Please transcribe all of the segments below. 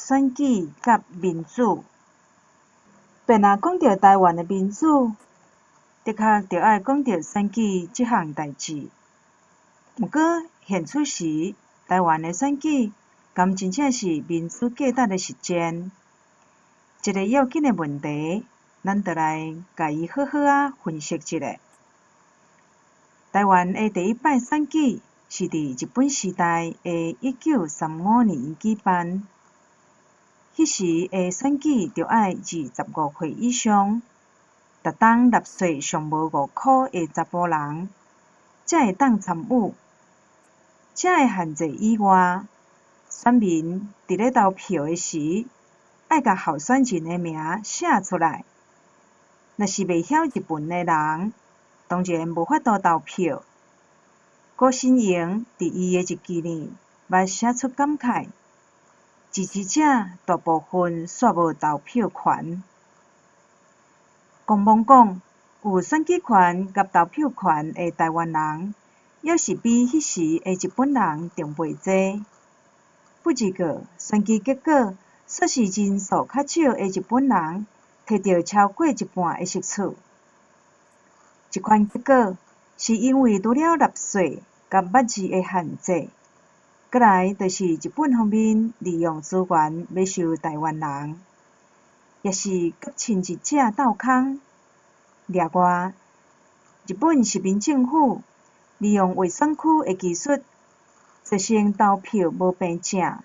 选举甲民主。便若讲到台湾的民主，的确着爱讲到选举即项代志。毋过现此时，台湾的选举敢真正是民主价值的实践？一个要紧的问题，咱就来甲伊好好分析一下。台湾的第一摆选举是伫日本时代的1935年举办。迄时的选举着爱25岁以上，逐当纳税上无5箍的查甫人，才会当参与。这个限制以外，选民伫咧投票的时，爱甲候选人的名写出来。若是袂晓日文的人，当然无法度投票。郭新营伫伊的日记里捌写出感慨：支持者大部分煞无投票权。公望讲，有选举权甲投票权的台湾人，要是比迄时的日本人仲袂济。不过，选举结果煞是人数较少的日本人摕到超过一半的席次。这款结果是因为除了纳税甲捌字的限制，再来就是日本方面利用资源要收台湾人，也是甲亲日者斗空。另外，日本实民政府利用伪选区的技术，造成投票无平正，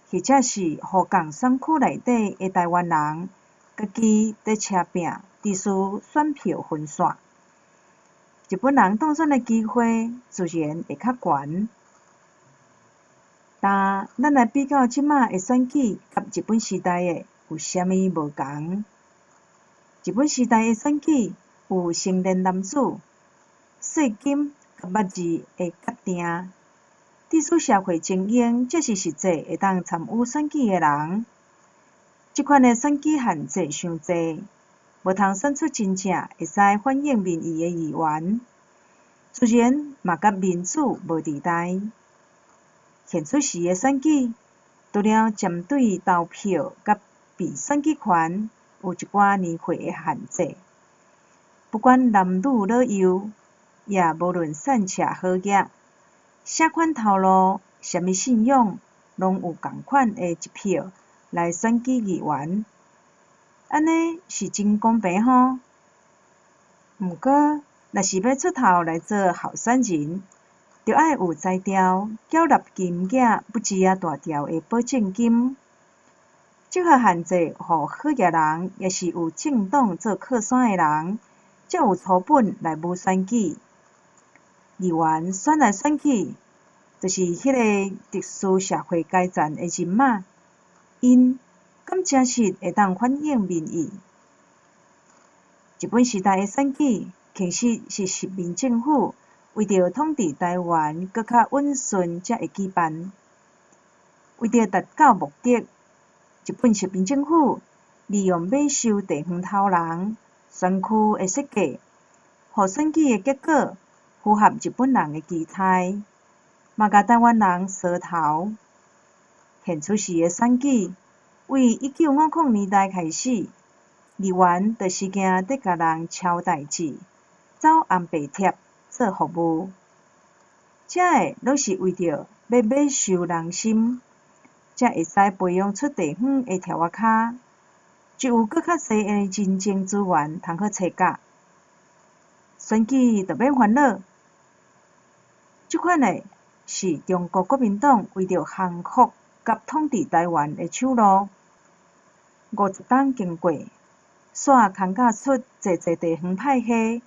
或者是互共选区内底的台湾人家己在车拼隶属选票分散，日本人当选的机会自然会较悬。但咱来比较即马的选举甲日本时代的有啥物无同？日本时代的选举有成年男子、税金甲捌字的决定，隶属社会精英才是实际会当参与选举的人。即款的选举限制伤济，无通选出真正会使反映民意的议员，自然嘛甲民主无离代。现此时的选举，除了针对投票甲被选举权有一寡年岁的限制，不管男女老幼，也无论善恶好恶，啥款头路、啥物信仰，拢有共款的一票来选举议员。安尼是真公平吼？毋过，若是要出头来做候选人，就爱有才调、缴纳金额不止大条的保证金。这项限制，互好业人，也是有政党做靠山的人，才有资本来舞选举。议员选来选去，就是迄个特殊社会阶层的人马，因敢真实会当反映民意？日本时代的选举，其实是实民政府为着统治台湾搁较稳顺才会举办。为着达到目的，日本实民政府利用买收地方头人、选区的设计，互选举的结果符合日本人的期待，嘛甲台湾人相头。现此时的选举，为1950年代开始，议员就是惊得甲人抄代志，走红白帖做服务。这个拢是为着要买收人心，才会使培养出地方的条仔骹，就有搁较侪的人情资源通好找甲。选举就免烦恼。即款的是中国国民党为着降服甲统治台湾的手路。50党经过，煞空架出侪地方派系，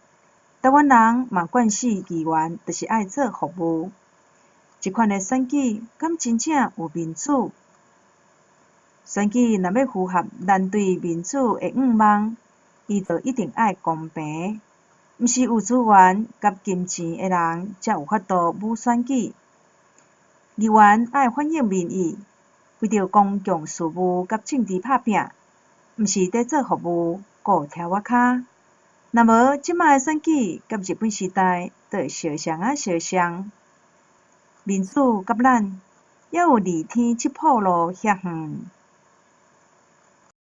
台湾人嘛惯死议员就是爱做服务。即款的选举，敢真正有民主？选举若要符合咱对民主的愿望，伊就一定爱公平，毋是有资源甲金钱的人才有法度舞选举。议员爱反映民意，为着公共事务甲政治拍拼，毋是在做服务顾条仔骹。若无即摆的选举甲日本时代，就会相像相像。民主甲咱，还有离天七步路遐远。